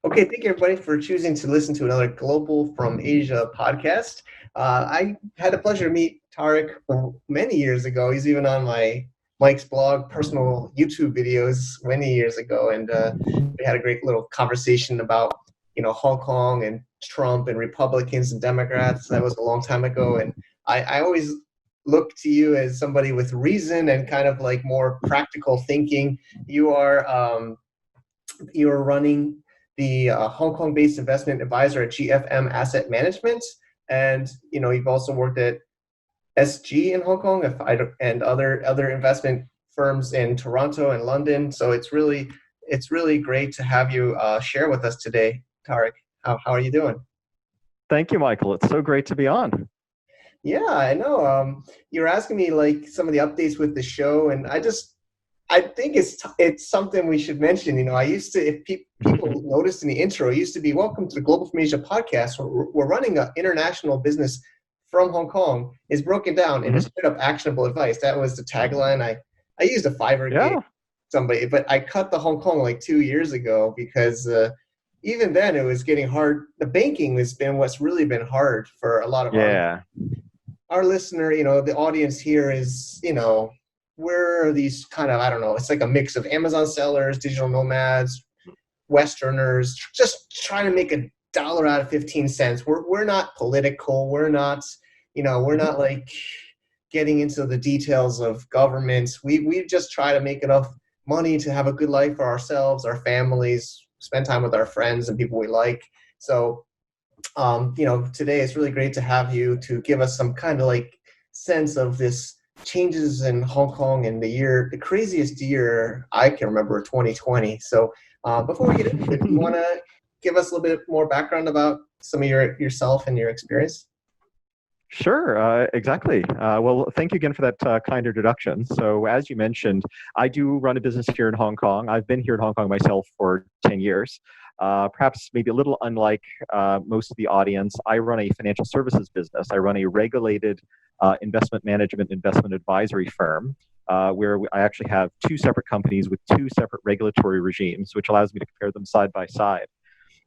Okay, thank you everybody for choosing to listen to another Global from Asia podcast. I had the pleasure to meet Tariq many years ago. He's even on Mike's blog, personal YouTube videos many years ago, and we had a great little conversation about Hong Kong and Trump and Republicans and Democrats. That was a long time ago, and I always look to you as somebody with reason and kind of like more practical thinking. You are running the Hong Kong-based investment advisor at GFM Asset Management, and you've also worked at SG in Hong Kong and other investment firms in Toronto and London. So it's really great to have you share with us today, Tariq. How are you doing? Thank you, Michael. It's so great to be on. Yeah, I know. You're asking me like some of the updates with the show, and I think it's something we should mention. I used to, if people noticed in the intro, it used to be "Welcome to the Global from Asia podcast." We're running an international business from Hong Kong. Is broken down into straight up actionable advice. That was the tagline. I used a Fiverr gig, somebody, but I cut the Hong Kong like 2 years ago because even then it was getting hard. The banking has been what's really been hard for a lot of our listener. The audience here is we're these kind of, I don't know, it's like a mix of Amazon sellers, digital nomads, Westerners, just trying to make $1 out of 15 cents. We're not political. We're not like getting into the details of governments. We just try to make enough money to have a good life for ourselves, our families, spend time with our friends and people we like. So, today it's really great to have you to give us some kind of like sense of this changes in Hong Kong in the craziest year I can remember, 2020. So before we get into it, do you want to give us a little bit more background about some of yourself and your experience? Sure, exactly. Well, thank you again for that kind introduction. So, as you mentioned, I do run a business here in Hong Kong. I've been here in Hong Kong myself for 10 years. Perhaps maybe a little unlike most of the audience, I run a financial services business. I run a regulated investment management, investment advisory firm. Where I actually have two separate companies with two separate regulatory regimes, which allows me to compare them side by side.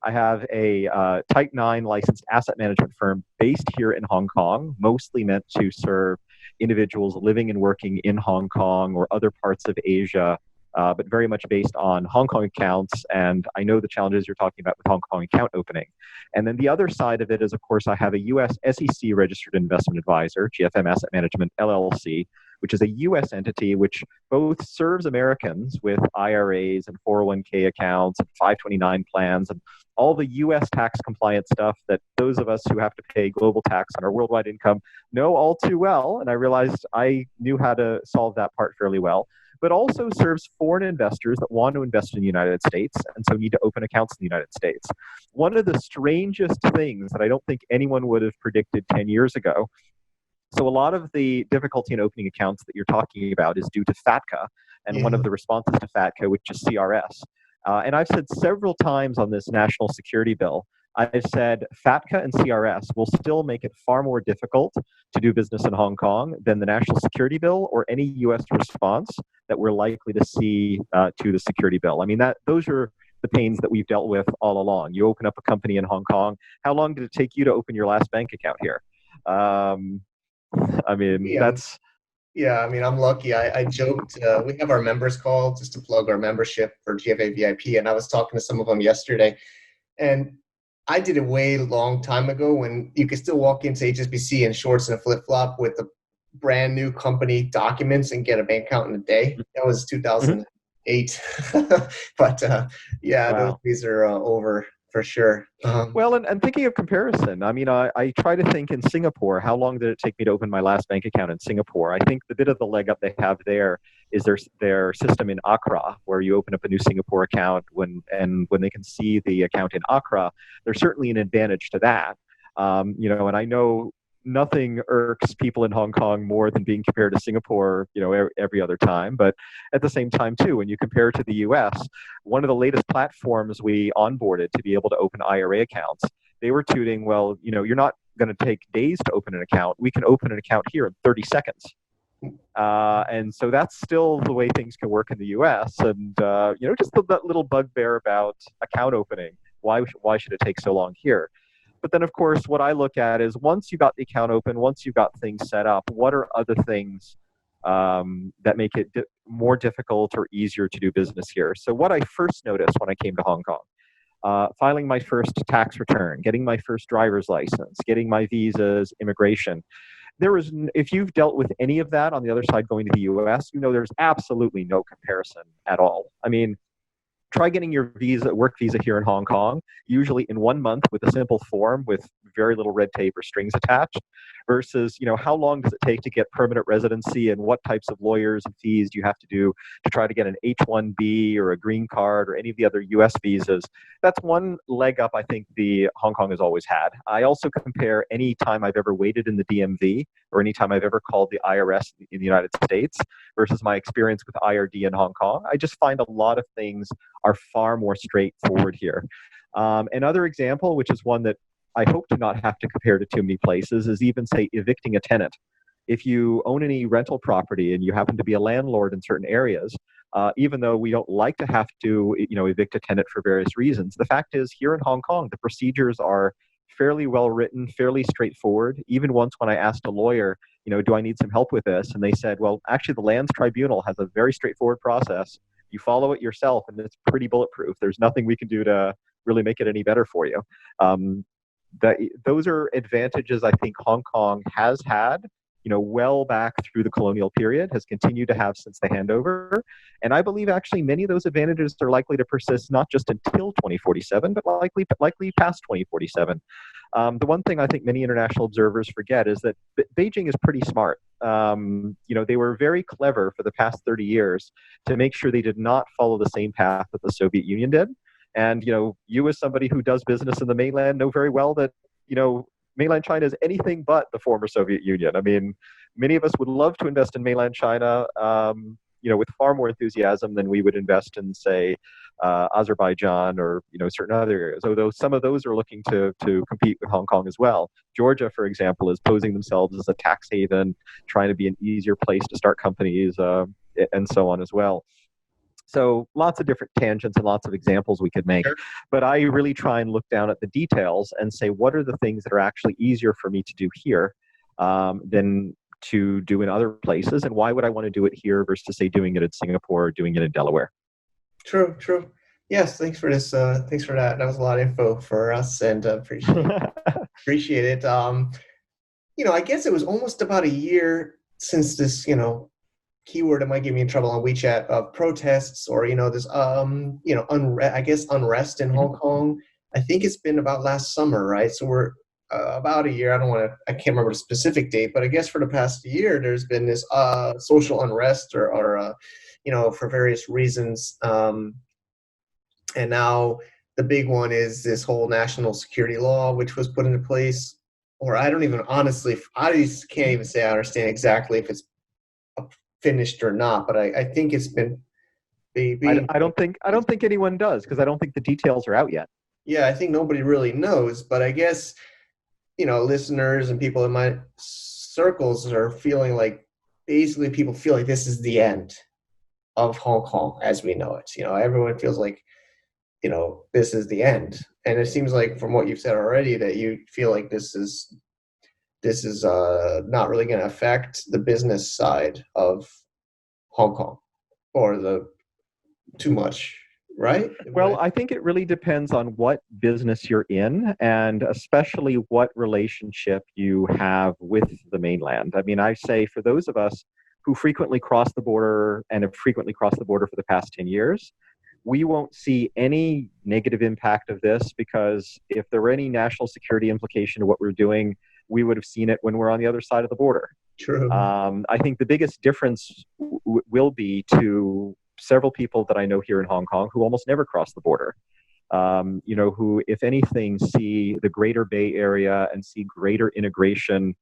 I have a Type 9 licensed asset management firm based here in Hong Kong, mostly meant to serve individuals living and working in Hong Kong or other parts of Asia, but very much based on Hong Kong accounts. And I know the challenges you're talking about with Hong Kong account opening. And then the other side of it is, of course, I have a US SEC registered investment advisor, GFM Asset Management LLC, which is a US entity which both serves Americans with IRAs and 401k accounts and 529 plans and all the US tax compliant stuff that those of us who have to pay global tax on our worldwide income know all too well. And I realized I knew how to solve that part fairly well, but also serves foreign investors that want to invest in the United States and so need to open accounts in the United States. One of the strangest things that I don't think anyone would have predicted 10 years ago. So a lot of the difficulty in opening accounts that you're talking about is due to FATCA and one of the responses to FATCA, which is CRS. And I've said several times on this national security bill, I've said FATCA and CRS will still make it far more difficult to do business in Hong Kong than the national security bill or any U.S. response that we're likely to see to the security bill. I mean, those are the pains that we've dealt with all along. You open up a company in Hong Kong. How long did it take you to open your last bank account here? I mean, that's... Yeah, I mean, I'm lucky. I joked, we have our members call just to plug our membership for GFA VIP, and I was talking to some of them yesterday. And I did it way long time ago when you could still walk into HSBC in shorts and a flip-flop with the brand new company documents and get a bank account in a day. That was 2008. But those days are over for sure. Well, and thinking of comparison, I mean, I try to think in Singapore, how long did it take me to open my last bank account in Singapore? I think the bit of the leg up they have there is their system in Accra, where you open up a new Singapore account when they can see the account in Accra, there's certainly an advantage to that. And I know nothing irks people in Hong Kong more than being compared to Singapore, every other time. But at the same time, too, when you compare to the US, one of the latest platforms we onboarded to be able to open IRA accounts, they were tooting, well, you're not going to take days to open an account. We can open an account here in 30 seconds. And so that's still the way things can work in the US. And, just that little bugbear about account opening why should it take so long here? But then, of course, what I look at is once you got the account open, once you've got things set up, what are other things that make it more difficult or easier to do business here? So what I first noticed when I came to Hong Kong, filing my first tax return, getting my first driver's license, getting my visas, immigration. If you've dealt with any of that on the other side going to the US, there's absolutely no comparison at all. I mean, try getting your work visa here in Hong Kong, usually in 1 month with a simple form with very little red tape or strings attached, versus, how long does it take to get permanent residency and what types of lawyers and fees do you have to do to try to get an H-1B or a green card or any of the other US visas. That's one leg up I think the Hong Kong has always had. I also compare any time I've ever waited in the DMV or any time I've ever called the IRS in the United States versus my experience with IRD in Hong Kong. I just find a lot of things are far more straightforward here. Another example, which is one that I hope to not have to compare to too many places, is even, say, evicting a tenant. If you own any rental property and you happen to be a landlord in certain areas, even though we don't like to have to, evict a tenant for various reasons, the fact is here in Hong Kong, the procedures are fairly well written, fairly straightforward. Even once when I asked a lawyer, do I need some help with this? And they said, well, actually the Lands Tribunal has a very straightforward process. You follow it yourself and it's pretty bulletproof. There's nothing we can do to really make it any better for you. Those are advantages I think Hong Kong has had, well back through the colonial period, has continued to have since the handover. And I believe actually many of those advantages are likely to persist not just until 2047, but likely past 2047. The one thing I think many international observers forget is that Beijing is pretty smart. They were very clever for the past 30 years to make sure they did not follow the same path that the Soviet Union did. And, you as somebody who does business in the mainland know very well that, mainland China is anything but the former Soviet Union. I mean, many of us would love to invest in mainland China, with far more enthusiasm than we would invest in, say, Azerbaijan or, certain other areas, although some of those are looking to compete with Hong Kong as well. Georgia, for example, is posing themselves as a tax haven, trying to be an easier place to start companies, and so on as well. So lots of different tangents and lots of examples we could make. Sure. But I really try and look down at the details and say, what are the things that are actually easier for me to do here than to do in other places? And why would I want to do it here versus, say, doing it in Singapore or doing it in Delaware? True. Yes, thanks for this. Thanks for that. That was a lot of info for us, and appreciate it. I guess it was almost about a year since this, keyword that might get me in trouble on WeChat of protests or this unrest in Hong Kong. I think it's been about last summer, right? So we're about a year. I can't remember the specific date, but I guess for the past year there's been this social unrest or for various reasons. And now the big one is this whole national security law, which was put into place. Or I just can't even say I understand exactly if it's finished or not, but I think it's been being. I don't think anyone does, because I don't think the details are out yet. Yeah, I think nobody really knows, but I guess listeners and people in my circles are feeling like, basically people feel like this is the end of Hong Kong as we know it. Everyone feels like this is the end, and it seems like from what you've said already that you feel like this is not really going to affect the business side of Hong Kong or too much, right? Well, I think it really depends on what business you're in, and especially what relationship you have with the mainland. I mean, I say for those of us who frequently cross the border and have frequently crossed the border for the past 10 years, we won't see any negative impact of this, because if there were any national security implication to what we're doing, we would have seen it when we're on the other side of the border. True. I think the biggest difference will be to several people that I know here in Hong Kong who almost never cross the border. Who, if anything, see the greater Bay Area and see greater integration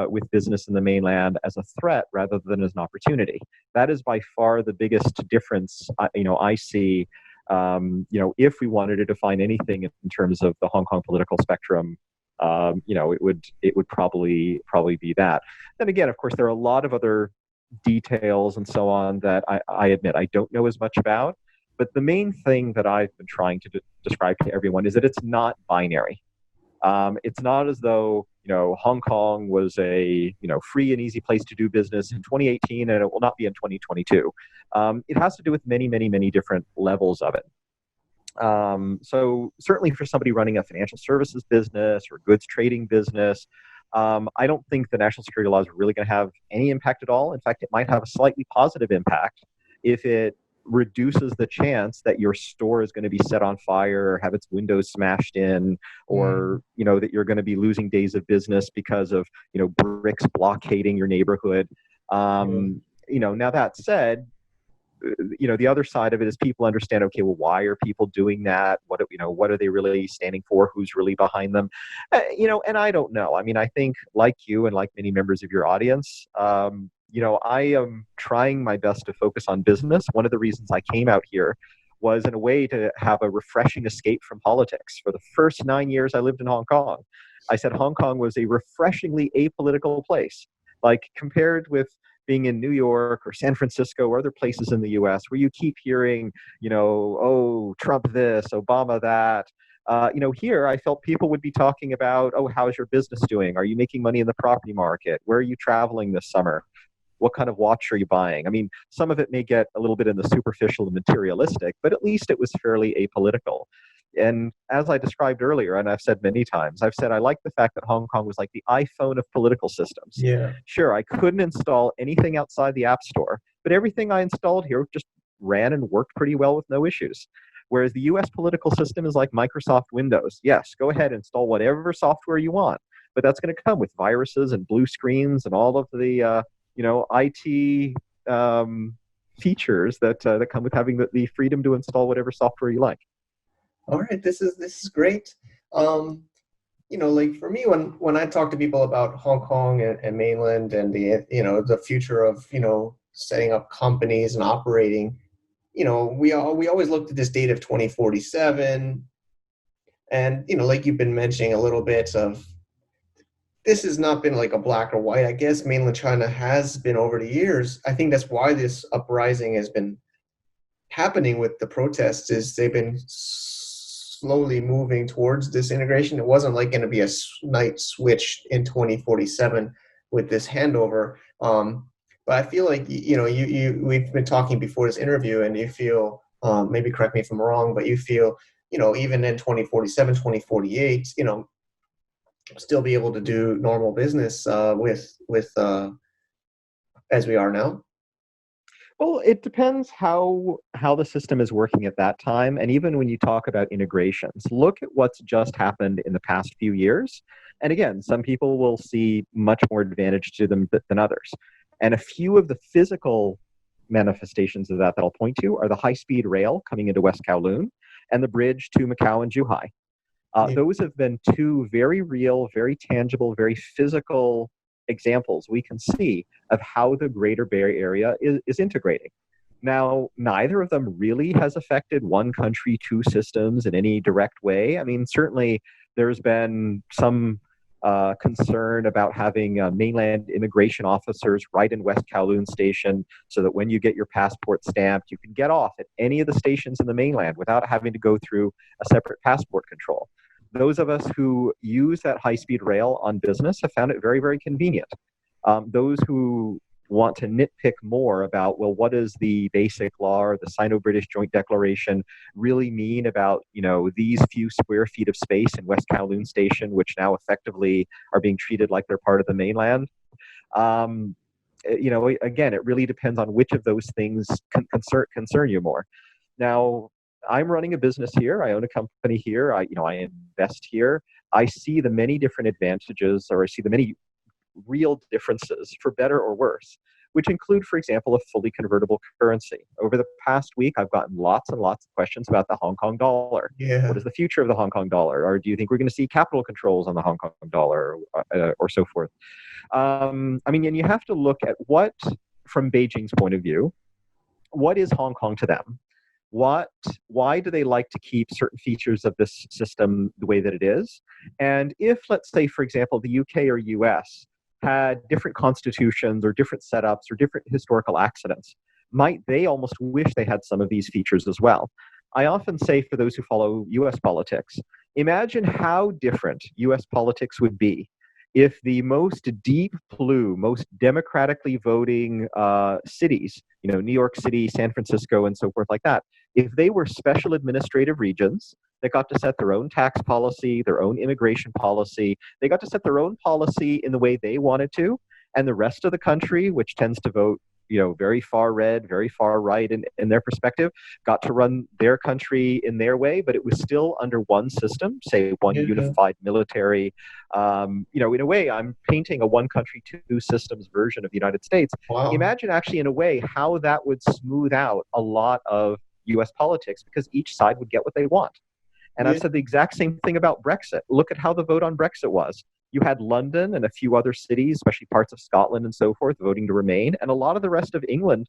with business in the mainland as a threat rather than as an opportunity. That is by far the biggest difference, I see. If we wanted to define anything in terms of the Hong Kong political spectrum, it would probably be that. Then again, of course, there are a lot of other details and so on that I admit I don't know as much about. But the main thing that I've been trying to describe to everyone is that it's not binary. It's not as though Hong Kong was a free and easy place to do business in 2018, and it will not be in 2022. It has to do with many, many, many different levels of it. So certainly for somebody running a financial services business or goods trading business, I don't think the national security laws are really going to have any impact at all. In fact, it might have a slightly positive impact if it reduces the chance that your store is going to be set on fire or have its windows smashed in, or that you're going to be losing days of business because of bricks blockading your neighborhood. Now that said, the other side of it is people understand, okay, well, why are people doing that? What are they really standing for? Who's really behind them? And I don't know. I mean, I think like you and like many members of your audience, I am trying my best to focus on business. One of the reasons I came out here was in a way to have a refreshing escape from politics. For the first 9 years I lived in Hong Kong, I said Hong Kong was a refreshingly apolitical place. Like compared with being in New York or San Francisco or other places in the US where you keep hearing, oh, Trump this, Obama that. Here I felt people would be talking about, oh, how's your business doing? Are you making money in the property market? Where are you traveling this summer? What kind of watch are you buying? I mean, some of it may get a little bit in the superficial and materialistic, but at least it was fairly apolitical. And as I described earlier, and I've said many times, I've said I like the fact that Hong Kong was like the iPhone of political systems. Yeah. Sure, I couldn't install anything outside the App Store, but everything I installed here just ran and worked pretty well with no issues. Whereas the US political system is like Microsoft Windows. Yes, go ahead and install whatever software you want, but that's going to come with viruses and blue screens and all of the IT features that come with having the freedom to install whatever software you like. All right, this is great. Like for me, when I talk to people about Hong Kong and mainland and the future of setting up companies and operating, we always looked at this date of 2047, and like you've been mentioning a little bit of, this has not been like a black or white. I guess mainland China has been over the years. I think that's why this uprising has been happening with the protests, is they've been slowly moving towards this integration. It wasn't like going to be a night switch in 2047 with this handover. But I feel like we've been talking before this interview, and you feel, maybe correct me if I'm wrong, but you feel even in 2047, 2048, still be able to do normal business with as we are now. Well, it depends how the system is working at that time. And even when you talk about integrations, look at what's just happened in the past few years. And again, some people will see much more advantage to them than others. And a few of the physical manifestations of that I'll point to are the high-speed rail coming into West Kowloon and the bridge to Macau and Zhuhai. Those have been two very real, very tangible, very physical examples we can see of how the Greater Bay Area is integrating. Now, neither of them really has affected one country, two systems in any direct way. I mean, certainly there's been some concern about having mainland immigration officers right in West Kowloon Station so that when you get your passport stamped, you can get off at any of the stations in the mainland without having to go through a separate passport control. Those of us who use that high-speed rail on business have found it very, very convenient. Those who want to nitpick more about, well, what does the basic law or the Sino-British Joint Declaration really mean about, these few square feet of space in West Kowloon Station, which now effectively are being treated like they're part of the mainland? Again, it really depends on which of those things concern you more. Now, I'm running a business here. I own a company here. I invest here. I see the many different advantages, or I see the many real differences, for better or worse, which include, for example, a fully convertible currency. Over the past week, I've gotten lots and lots of questions about the Hong Kong dollar. Yeah. What is the future of the Hong Kong dollar? Or do you think we're going to see capital controls on the Hong Kong dollar, or so forth? And you have to look at what, from Beijing's point of view, what is Hong Kong to them? Why do they like to keep certain features of this system the way that it is? And if, let's say, for example, the UK or US had different constitutions or different setups or different historical accidents, might they almost wish they had some of these features as well? I often say, for those who follow US politics, imagine how different US politics would be if the most deep blue, most democratically voting cities, New York City, San Francisco, and so forth like that, if they were special administrative regions that got to set their own tax policy, their own immigration policy, they got to set their own policy in the way they wanted to, and the rest of the country, which tends to vote very far red, very far right in their perspective, got to run their country in their way, but it was still under one system, say one Yeah. unified military. In a way, I'm painting a one country, two systems version of the United States. Wow. Imagine actually, in a way, how that would smooth out a lot of US politics because each side would get what they want. And I've Yeah. said the exact same thing about Brexit. Look at how the vote on Brexit was. You had London and a few other cities, especially parts of Scotland and so forth, voting to remain, and a lot of the rest of England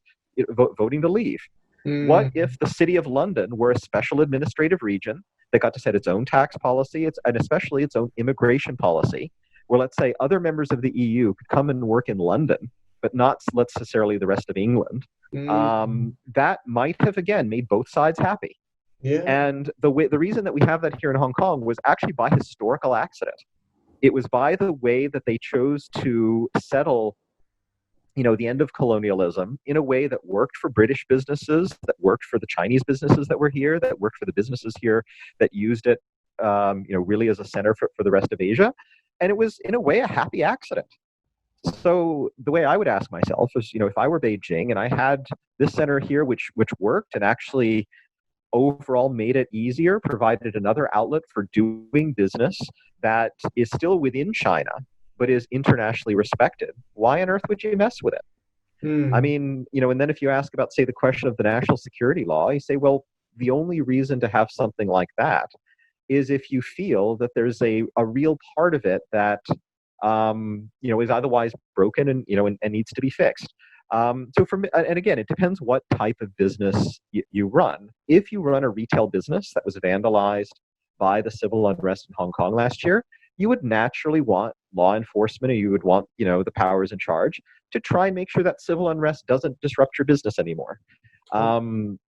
voting to leave. What Mm. if the city of London were a special administrative region that got to set its own tax policy, and especially its own immigration policy, where, let's say, other members of the EU could come and work in London, but not necessarily the rest of England? Mm. That might have, again, made both sides happy. Yeah. And the reason that we have that here in Hong Kong was actually by historical accident. It was by the way that they chose to settle, the end of colonialism in a way that worked for British businesses, that worked for the Chinese businesses that were here, that worked for the businesses here that used it, really as a center for the rest of Asia. And it was, in a way, a happy accident. So the way I would ask myself is, if I were Beijing and I had this center here, which worked and actually overall made it easier, provided another outlet for doing business that is still within China, but is internationally respected, why on earth would you mess with it? I Mm. mean, and then if you ask about, say, the question of the national security law, you say, well, the only reason to have something like that is if you feel that there's a real part of it that, is otherwise broken and needs to be fixed. And again, it depends what type of business you run. If you run a retail business that was vandalized by the civil unrest in Hong Kong last year, you would naturally want law enforcement, or you would want, the powers in charge to try and make sure that civil unrest doesn't disrupt your business anymore. Um,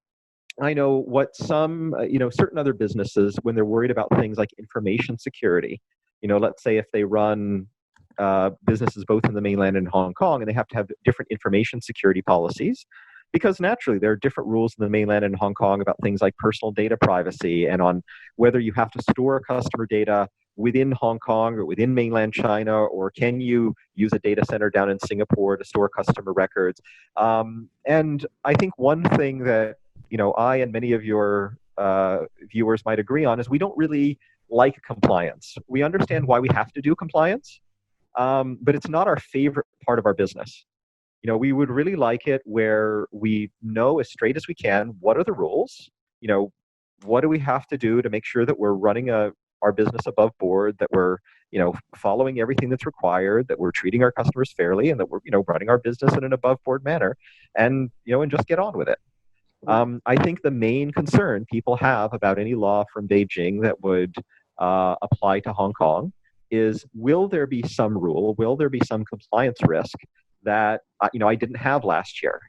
I know what some, certain other businesses, when they're worried about things like information security, let's say if they run businesses both in the mainland and Hong Kong, and they have to have different information security policies, because naturally there are different rules in the mainland and Hong Kong about things like personal data privacy and on whether you have to store customer data within Hong Kong or within mainland China, or can you use a data center down in Singapore to store customer records. And I think one thing that, I and many of your viewers might agree on is we don't really like compliance. We understand why we have to do compliance, but it's not our favorite part of our business. We would really like it where we know as straight as we can what are the rules. What do we have to do to make sure that we're running our business above board, that we're following everything that's required, that we're treating our customers fairly, and that we're running our business in an above board manner, and just get on with it. I think the main concern people have about any law from Beijing that would apply to Hong Kong is, will there be some rule, will there be some compliance risk that I didn't have last year?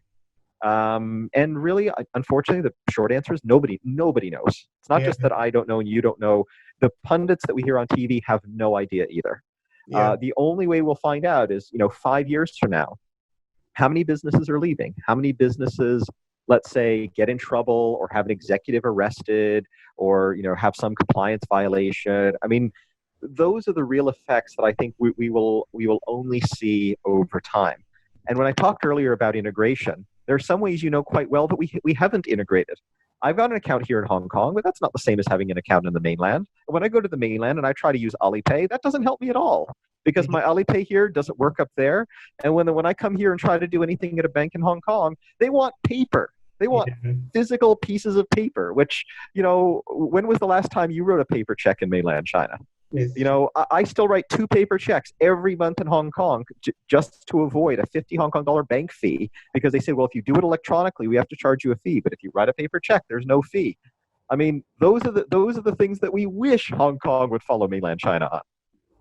And really, unfortunately, the short answer is nobody knows. It's not Yeah. just that I don't know and you don't know. The pundits that we hear on TV have no idea either. Yeah. The only way we'll find out is, 5 years from now, how many businesses are leaving? How many businesses, let's say, get in trouble or have an executive arrested, or have some compliance violation? I mean, those are the real effects that I think we will only see over time. And when I talked earlier about integration, there are some ways quite well that we haven't integrated. I've got an account here in Hong Kong, but that's not the same as having an account in the mainland. And when I go to the mainland and I try to use Alipay, that doesn't help me at all, because my Alipay here doesn't work up there. And when I come here and try to do anything at a bank in Hong Kong, they want paper. They want Yeah. physical pieces of paper, which, when was the last time you wrote a paper check in mainland China? It's I still write 2 paper checks every month in Hong Kong just to avoid a 50 Hong Kong dollar bank fee, because they say, well, if you do it electronically, we have to charge you a fee. But if you write a paper check, there's no fee. I mean, those are the things that we wish Hong Kong would follow mainland China on.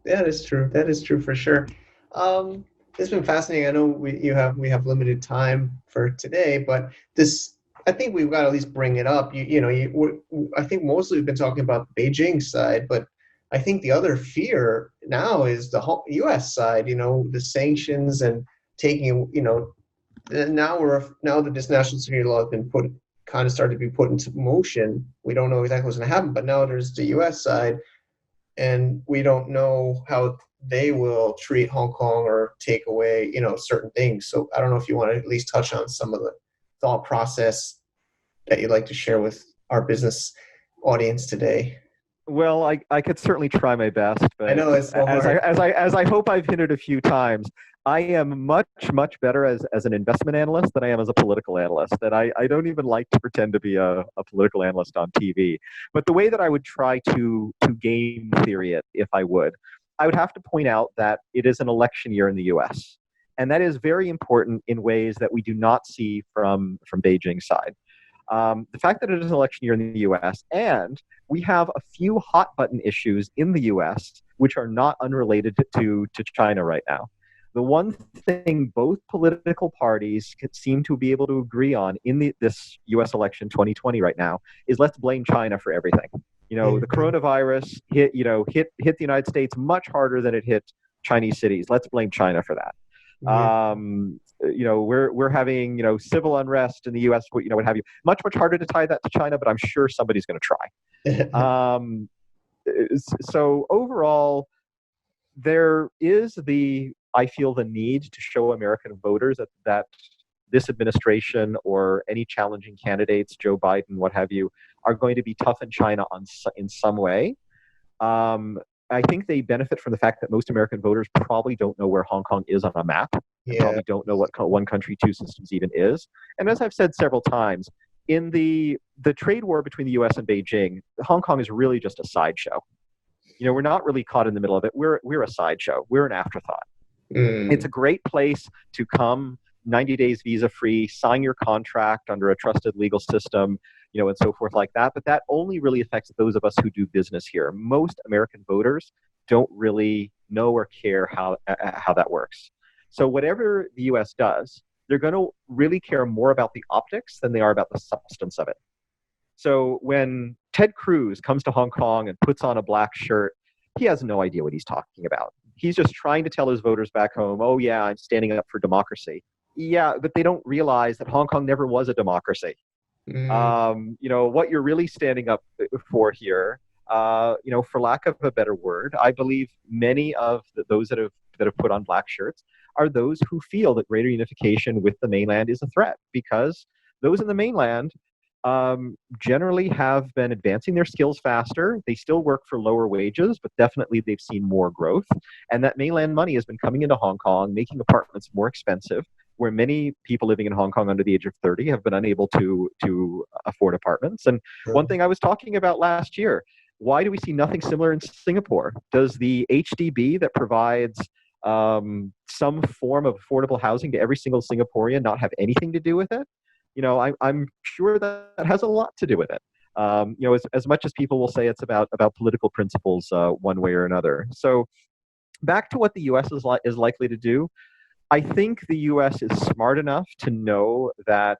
That is true. That is true for sure. Um, It's been fascinating. I know we have limited time for today, but this I think we've got to at least bring it up. I think mostly we've been talking about the Beijing side, but I think the other fear now is the whole U.S. side. The sanctions and taking. Now that this national security law has been kind of started to be put into motion. We don't know exactly what's going to happen, but now there's the U.S. side, and we don't know how they will treat Hong Kong or take away, certain things. So I don't know if you want to at least touch on some of the thought process that you'd like to share with our business audience today. Well, I could certainly try my best, I but know it's so hard. as I hope I've hinted a few times, I am much better as an investment analyst than I am as a political analyst. And I don't even like to pretend to be a political analyst on TV. But the way that I would try to game theory it, if I would have to point out that it is an election year in the US. And that is very important in ways that we do not see from Beijing's side. The fact that it is an election year in the US, and we have a few hot button issues in the US which are not unrelated to China right now. The one thing both political parties seem to be able to agree on in this US election 2020 right now is let's blame China for everything. The coronavirus hit the United States much harder than it hit Chinese cities. Let's blame China for that. We're having civil unrest in the U.S. What have you. Much harder to tie that to China, but I'm sure somebody's going to try. So overall, there is I feel the need to show American voters that this administration or any challenging candidates, Joe Biden, what have you, are going to be tough in China in some way. I think they benefit from the fact that most American voters probably don't know where Hong Kong is on a map, and probably don't know what one country, two systems even is. And as I've said several times, in the trade war between the U.S. and Beijing, Hong Kong is really just a sideshow. We're not really caught in the middle of it. We're a sideshow. We're an afterthought. It's a great place to come 90 days visa free, sign your contract under a trusted legal system, and so forth like that. But that only really affects those of us who do business here. Most American voters don't really know or care how that works. So whatever the U.S. does, they're going to really care more about the optics than they are about the substance of it. So when Ted Cruz comes to Hong Kong and puts on a black shirt, he has no idea what he's talking about. He's just trying to tell his voters back home, oh yeah, I'm standing up for democracy. Yeah, but they don't realize that Hong Kong never was a democracy. What you're really standing up for here, for lack of a better word, I believe many of those that have put on black shirts are those who feel that greater unification with the mainland is a threat, because those in the mainland generally have been advancing their skills faster. They still work for lower wages, but definitely they've seen more growth. And that mainland money has been coming into Hong Kong, making apartments more expensive, where many people living in Hong Kong under the age of 30 have been unable to afford apartments. And one thing I was talking about last year, why do we see nothing similar in Singapore? Does the HDB that provides some form of affordable housing to every single Singaporean not have anything to do with it? I'm sure that has a lot to do with it. As much as people will say it's about political principles one way or another. So back to what the U.S. is likely to do. I think the U.S. is smart enough to know that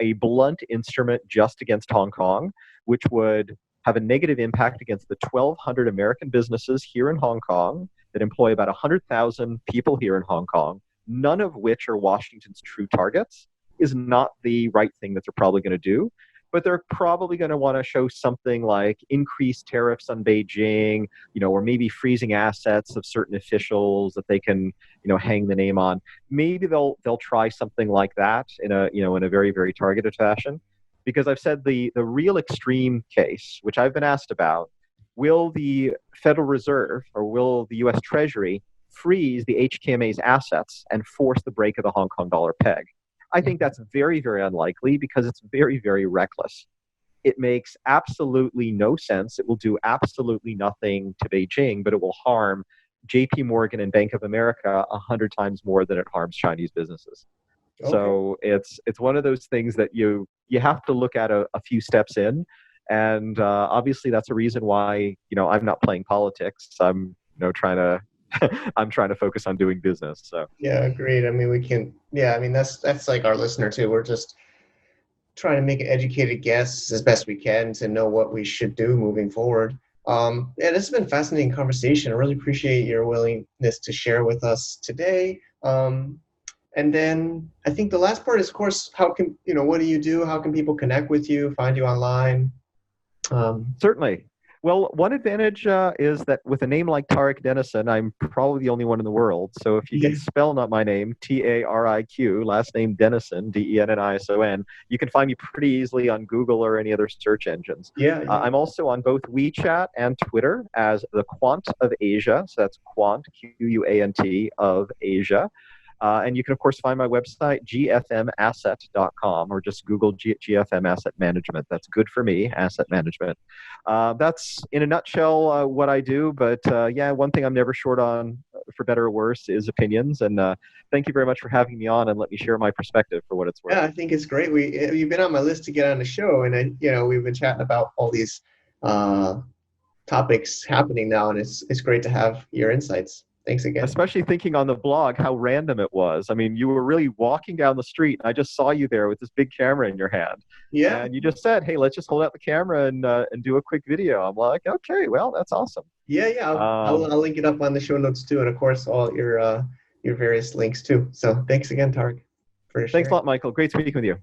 a blunt instrument just against Hong Kong, which would have a negative impact against the 1,200 American businesses here in Hong Kong that employ about 100,000 people here in Hong Kong, none of which are Washington's true targets, is not the right thing that they're probably going to do. But they're probably going to want to show something like increased tariffs on Beijing, or maybe freezing assets of certain officials that they can, hang the name on. Maybe they'll try something like that in a very, very targeted fashion. Because I've said the real extreme case, which I've been asked about, will the Federal Reserve or will the U.S. Treasury freeze the HKMA's assets and force the break of the Hong Kong dollar peg? I think that's very, very unlikely because it's very, very reckless. It makes absolutely no sense. It will do absolutely nothing to Beijing, but it will harm JP Morgan and Bank of America 100 times more than it harms Chinese businesses. Okay. So it's one of those things that you have to look at a few steps in. And obviously that's a reason why, I'm not playing politics. I'm, trying to I'm trying to focus on doing business. So Yeah, agreed. I mean, we can. Yeah, I mean that's like our listener too. We're just trying to make an educated guess as best we can to know what we should do moving forward. And it's been a fascinating conversation. I really appreciate your willingness to share with us today. And then I think the last part is, of course, how can what do you do? How can people connect with you, find you online? certainly. Well, one advantage is that with a name like Tariq Dennison, I'm probably the only one in the world. So if you Yeah, can spell not my name, Tariq, last name Dennison, Dennison, you can find me pretty easily on Google or any other search engines. yeah, yeah, I'm also on both WeChat and Twitter as the Quant of Asia. So that's Quant, Quant of Asia. And you can, of course, find my website, gfmasset.com, or just Google GFM Asset Management. That's good for me, asset management. That's, in a nutshell, what I do. But yeah, one thing I'm never short on, for better or worse, is opinions. And thank you very much for having me on and let me share my perspective for what it's worth. yeah. I think it's great. You've been on my list to get on the show, and we've been chatting about all these uh, topics happening now, and it's great to have your insights. Thanks again. Especially thinking on the blog how random it was. I mean, you were really walking down the street, and I just saw you there with this big camera in your hand, Yeah, and you just said, "Hey, let's just hold out the camera and do a quick video." I'm like, "Okay, well, that's awesome." yeah, yeah. I'll Um, link it up on the show notes too, and of course all your various links too. So thanks again, Tarek, for Thanks a sharing. lot, Michael. Great speaking with you.